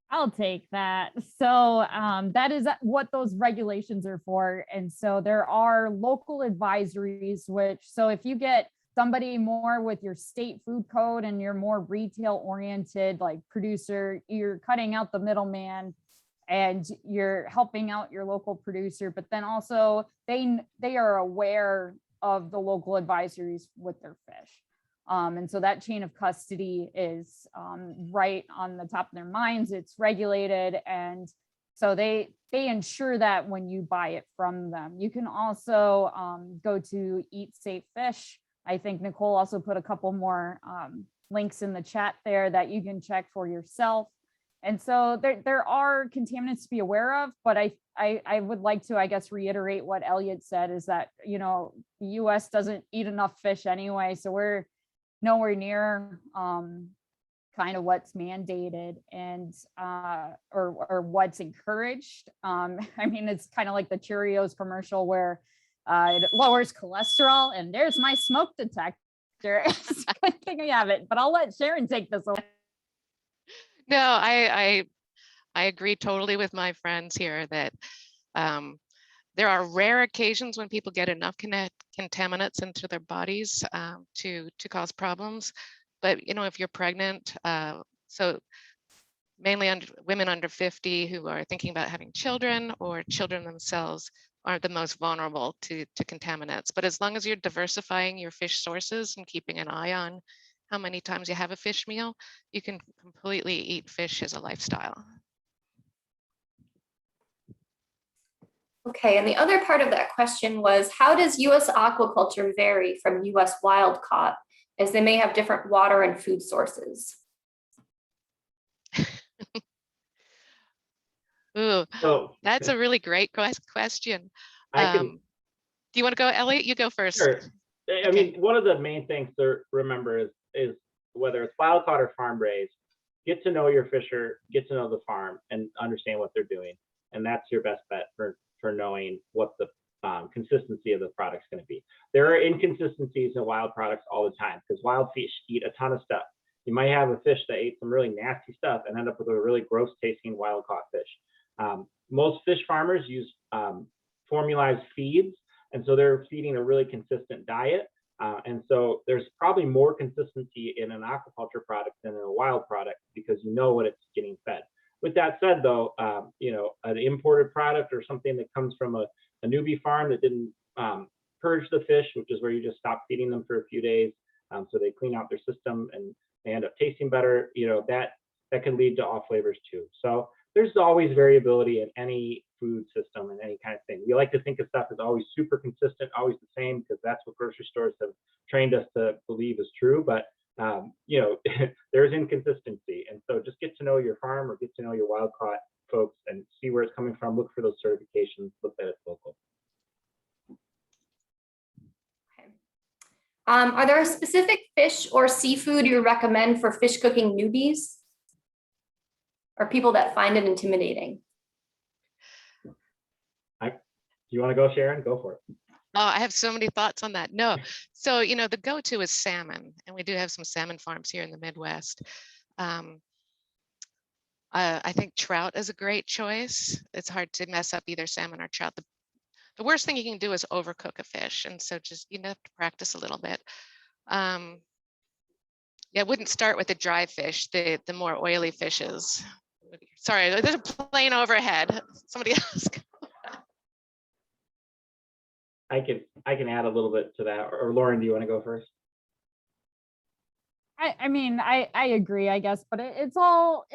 I'll take that. So that is what those regulations are for. And so there are local advisories, so if you get somebody more with your state food code and you're more retail oriented, like producer, you're cutting out the middleman and you're helping out your local producer, but then also they are aware of the local advisories with their fish. And so that chain of custody is right on the top of their minds. It's regulated. And so they ensure that when you buy it from them. You can also go to Eat Safe Fish. I think Nicole also put a couple more links in the chat there that you can check for yourself. And so there are contaminants to be aware of, but I would like to, I guess, reiterate what Elliot said, is that, you know, the US doesn't eat enough fish anyway, so we're nowhere near kind of what's mandated and or what's encouraged. I mean, it's kind of like the Cheerios commercial where it lowers cholesterol, and there's my smoke detector. It's a good thing I have it, but I'll let Sharon take this away. No, I agree totally with my friends here that there are rare occasions when people get enough contaminants into their bodies to cause problems. But you know, if you're pregnant, so mainly women under 50 who are thinking about having children, or children themselves are the most vulnerable to contaminants. But as long as you're diversifying your fish sources and keeping an eye on how many times you have a fish meal, you can completely eat fish as a lifestyle. Okay, and the other part of that question was, how does US aquaculture vary from US wild caught, as they may have different water and food sources? Ooh, So that's a really great question. I can, Do you want to go, Elliot? You go first. sure. I Okay. mean, one of the main things to remember is whether it's wild caught or farm raised, get to know your fisher, get to know the farm, and understand what they're doing. And that's your best bet for knowing what the consistency of the product's going to be. There are inconsistencies in wild products all the time, because wild fish eat a ton of stuff. You might have a fish that ate some really nasty stuff and end up with a really gross tasting wild caught fish. Most fish farmers use formalized feeds, and so they're feeding a really consistent diet. And so there's probably more consistency in an aquaculture product than in a wild product, because you know what it's getting fed. With that said, though, you know, an imported product or something that comes from a newbie farm that didn't purge the fish, which is where you just stop feeding them for a few days, so they clean out their system and they end up tasting better, you know, that can lead to off flavors too. So there's always variability in any food system and any kind of thing. We like to think of stuff as always super consistent, always the same, because that's what grocery stores have trained us to believe is true. But you know, there's inconsistency, and so just get to know your farm or get to know your wild caught folks and see where it's coming from. Look for those certifications. Look that it's local. Okay. Are there specific fish or seafood you recommend for fish cooking newbies, or people that find it intimidating? You want to go, Sharon? Go for it. Oh, I have so many thoughts on that. No, so, you know, the go-to is salmon, and we do have some salmon farms here in the Midwest. I think trout is a great choice. It's hard to mess up either salmon or trout. The worst thing you can do is overcook a fish, and so just, you have to practice a little bit. Yeah, I wouldn't start with the dry fish, the more oily fishes. Sorry, there's a plane overhead. Somebody else. I can add a little bit to that. Or Lauren, do you want to go first? I mean, I agree, I guess, but it's all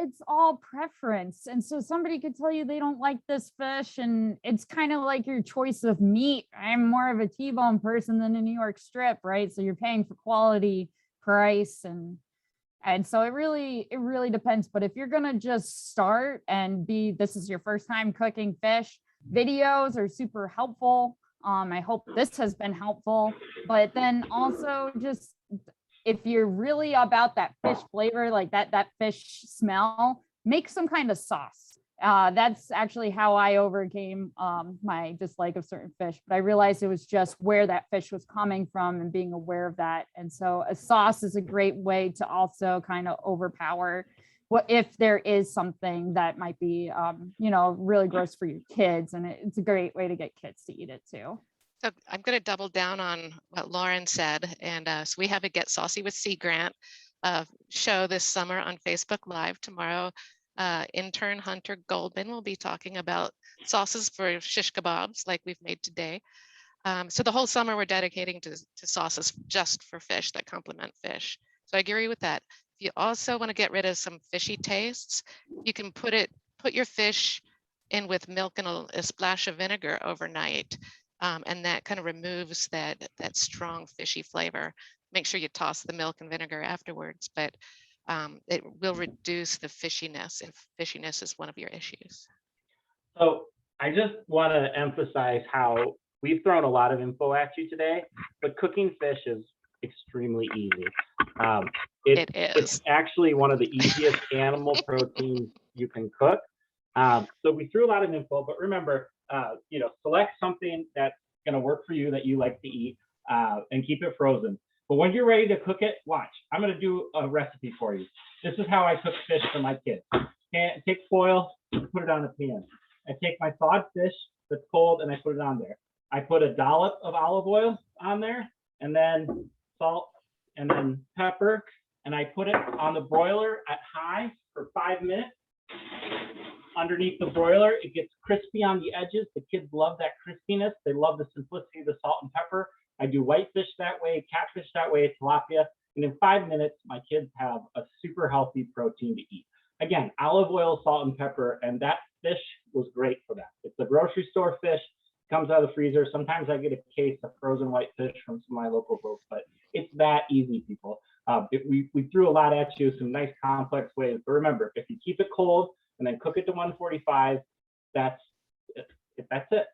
preference. And so somebody could tell you they don't like this fish, and it's kind of like your choice of meat. I'm more of a T-bone person than a New York strip, right? So you're paying for quality, price, and so it really depends. But if you're gonna just start and this is your first time cooking fish, videos are super helpful. I hope this has been helpful, but then also just, if you're really about that fish flavor, like that fish smell, make some kind of sauce. That's actually how I overcame my dislike of certain fish, but I realized it was just where that fish was coming from and being aware of that. And so a sauce is a great way to also kind of overpower what if there is something that might be, you know, really gross for your kids, and it's a great way to get kids to eat it too. So I'm going to double down on what Lauren said. And so we have a Get Saucy with Sea Grant show this summer on Facebook Live. Tomorrow, intern Hunter Goldman will be talking about sauces for shish kebabs like we've made today. So the whole summer we're dedicating to sauces just for fish that complement fish. So I agree with that. If you also want to get rid of some fishy tastes, you can put your fish in with milk and a splash of vinegar overnight. And that kind of removes that strong fishy flavor. Make sure you toss the milk and vinegar afterwards, but it will reduce the fishiness if fishiness is one of your issues. So I just want to emphasize how we've thrown a lot of info at you today, but cooking fish is extremely easy. It is. It's actually one of the easiest animal proteins you can cook. So we threw a lot of info, but remember, select something that's going to work for you that you like to eat, and keep it frozen. But when you're ready to cook it, watch. I'm going to do a recipe for you. This is how I cook fish for my kids. And take foil, put it on a pan. I take my thawed fish that's cold and I put it on there. I put a dollop of olive oil on there, and then salt, and then pepper, and I put it on the broiler at high for 5 minutes. Underneath the broiler, it gets crispy on the edges. The kids love that crispiness. They love the simplicity of the salt and pepper. I do whitefish that way, catfish that way, tilapia, and in 5 minutes, my kids have a super healthy protein to eat. Again, olive oil, salt, and pepper, and that fish was great for that. It's a grocery store fish, comes out of the freezer. Sometimes I get a case of frozen whitefish from some of my local folks, but it's that easy, people. We threw a lot at you, some nice complex ways, but remember, if you keep it cold and then cook it to 145, that's it.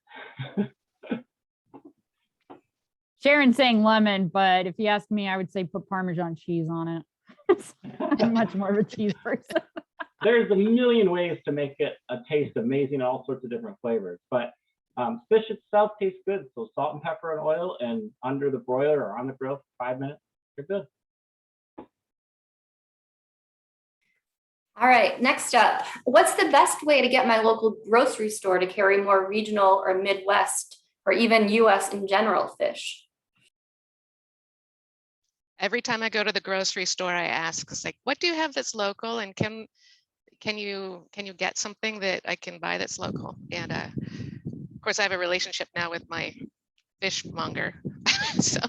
Sharon's saying lemon, but if you ask me, I would say put Parmesan cheese on it. I'm much more of a cheese person. There's a million ways to make it taste amazing, all sorts of different flavors, but fish itself tastes good. So salt and pepper and oil, and under the broiler or on the grill for 5 minutes, you're good. All right, next up, what's the best way to get my local grocery store to carry more regional or Midwest or even US in general fish? Every time I go to the grocery store, I ask, it's like, what do you have that's local, and can you get something that I can buy that's local? And of course, I have a relationship now with my fishmonger. So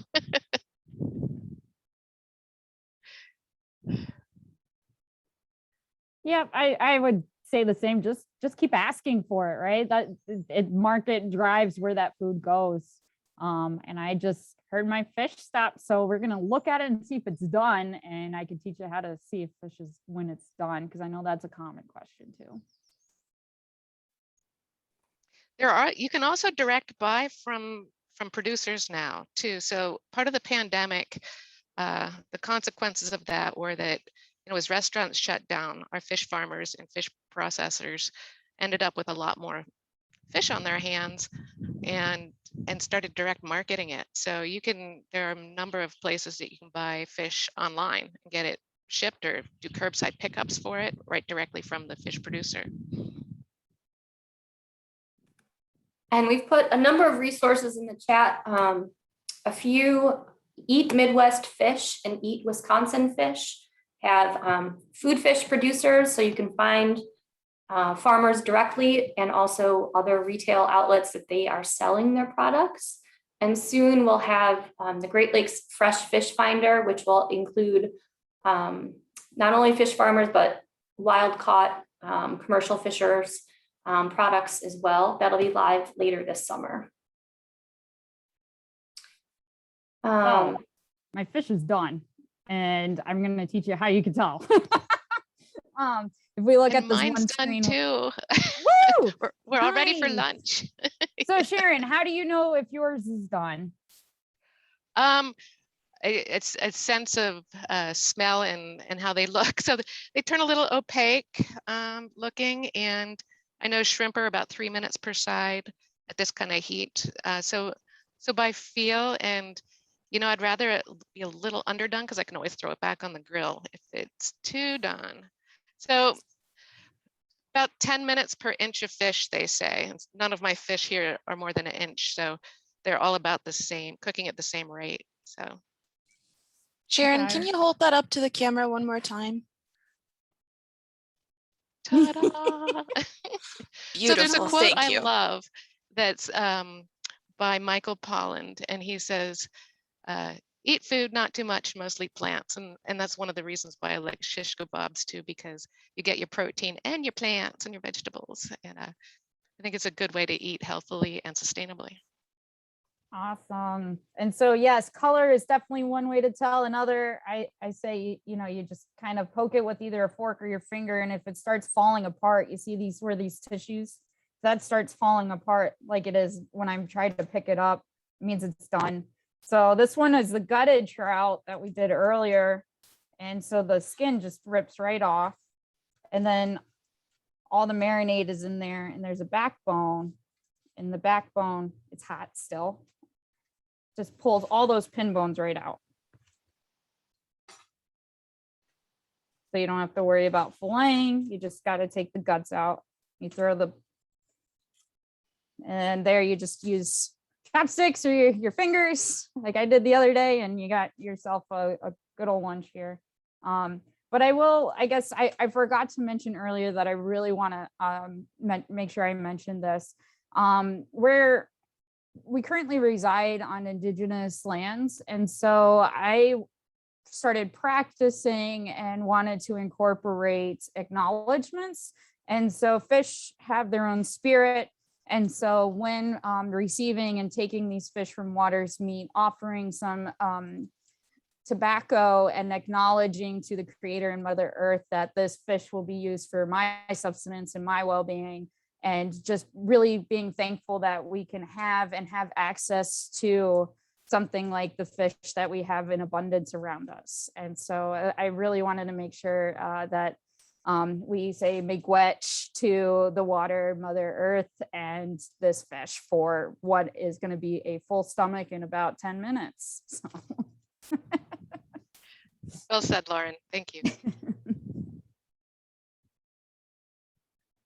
Yeah, I would say the same. Just keep asking for it, right? That market drives where that food goes. And I just heard my fish stop, so we're gonna look at it and see if it's done, and I can teach you how to see if fish is when it's done, because I know that's a common question too. you can also direct buy from producers now too. So part of the pandemic, the consequences of that were that, as restaurants shut down, our fish farmers and fish processors ended up with a lot more fish on their hands and started direct marketing it. So there are a number of places that you can buy fish online and get it shipped or do curbside pickups for it right directly from the fish producer. And we've put a number of resources in the chat. A few, Eat Midwest Fish and Eat Wisconsin Fish have food fish producers, so you can find farmers directly, and also other retail outlets that they are selling their products. And soon we'll have the Great Lakes Fresh Fish Finder, which will include not only fish farmers, but wild caught commercial fishers products as well. That'll be live later this summer. My fish is done, and I'm going to teach you how you can tell. If we look at this one screen, too. Woo! we're all ready for lunch. So Sharon, how do you know if yours is done? It's a sense of smell and how they look. So they turn a little opaque looking, and I know shrimp are about 3 minutes per side at this kind of heat. So by feel, and I'd rather it be a little underdone because I can always throw it back on the grill if it's too done. So about 10 minutes per inch of fish, they say. None of my fish here are more than an inch, so they're all about the same, cooking at the same rate. So Sharon, can you hold that up to the camera one more time? Ta-da! Beautiful. So there's a quote Thank you. I love that's by Michael Polland, and he says, eat food, not too much, mostly plants. And that's one of the reasons why I like shish kebabs too, because you get your protein and your plants and your vegetables. And I think it's a good way to eat healthily and sustainably. Awesome. And so, yes, color is definitely one way to tell. Another, I say, you just kind of poke it with either a fork or your finger. And if it starts falling apart, you see these tissues that starts falling apart like it is when I'm trying to pick it up, it means it's done. So this one is the gutted trout that we did earlier. And so the skin just rips right off. And then all the marinade is in there, and there's a backbone. And the backbone, it's hot still. Just pulls all those pin bones right out. So you don't have to worry about filleting. You just got to take the guts out. You throw and there you just use chopsticks or your fingers like I did the other day, and you got yourself a good old lunch here. But I guess I forgot to mention earlier that I really want to make sure I mention this. Where we currently reside on indigenous lands. And so I started practicing and wanted to incorporate acknowledgements. And so fish have their own spirit. And so when receiving and taking these fish from Waters Meat, offering some tobacco and acknowledging to the Creator and Mother Earth that this fish will be used for my sustenance and my well-being, and just really being thankful that we can have access to something like the fish that we have in abundance around us. And so I really wanted to make sure that we say miigwech to the water, Mother Earth, and this fish for what is going to be a full stomach in about 10 minutes. So. Well said, Lauren. Thank you.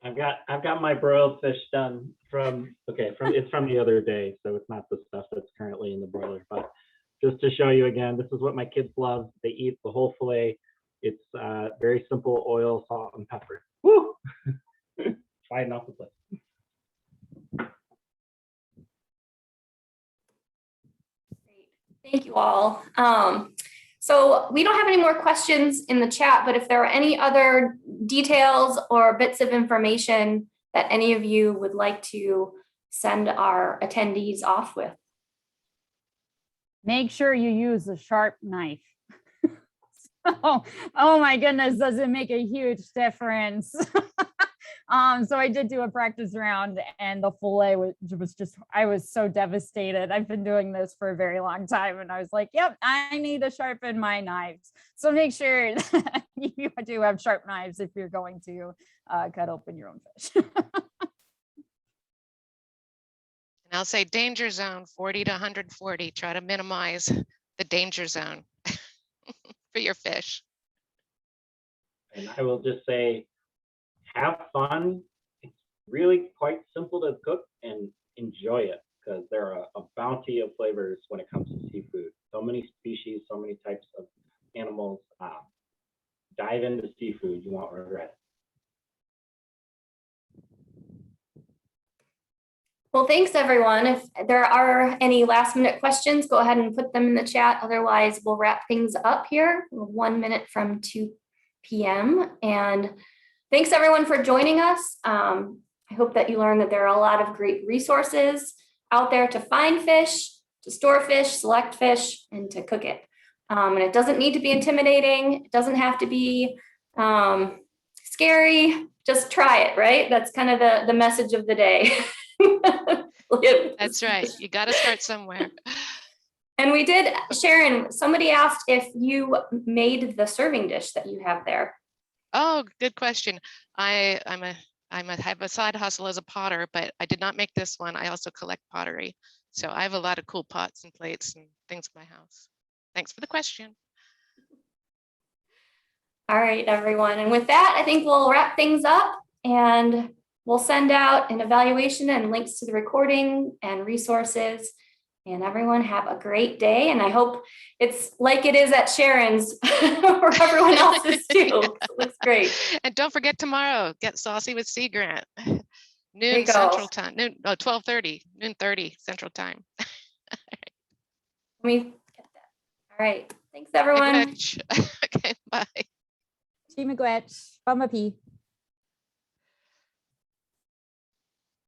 I've got my broiled fish done it's from the other day, so it's not the stuff that's currently in the broiler. But just to show you again, this is what my kids love. They eat the whole fillet. It's very simple: oil, salt, and pepper. Woo! Fine off the plate. Thank you all. So we don't have any more questions in the chat, but if there are any other details or bits of information that any of you would like to send our attendees off with. Make sure you use a sharp knife. Oh my goodness, does it make a huge difference? So I did do a practice round, and the fillet was just, I was so devastated. I've been doing this for a very long time, and I was like, yep, I need to sharpen my knives. So make sure that you do have sharp knives if you're going to cut open your own fish. And I'll say danger zone 40 to 140. Try to minimize the danger zone for your fish. And I will just say, have fun. It's really quite simple to cook, and enjoy it, because there are a bounty of flavors when it comes to seafood. So many species, so many types of animals. Dive into seafood, you won't regret it. Well, thanks everyone. If there are any last minute questions, go ahead and put them in the chat. Otherwise, we'll wrap things up here. 1 minute from 2 p.m. And thanks everyone for joining us. I hope that you learned that there are a lot of great resources out there to find fish, to store fish, select fish, and to cook it. And it doesn't need to be intimidating. It doesn't have to be scary. Just try it, right? That's kind of the message of the day. That's right. You got to start somewhere. And we did, Sharon, somebody asked if you made the serving dish that you have there. Oh, good question. I have a side hustle as a potter, but I did not make this one. I also collect pottery. So I have a lot of cool pots and plates and things in my house. Thanks for the question. All right, everyone. And with that, I think we'll wrap things up, and we'll send out an evaluation and links to the recording and resources. And everyone have a great day. And I hope it's like it is at Sharon's or everyone else's too. Yeah. So it looks great. And don't forget tomorrow, get saucy with Sea Grant. you noon go. Central Time, noon, no, 12:30, noon 30 Central Time. Let me get that. All right. Thanks, everyone. Okay, bye. Team Miigwech, Bumma P.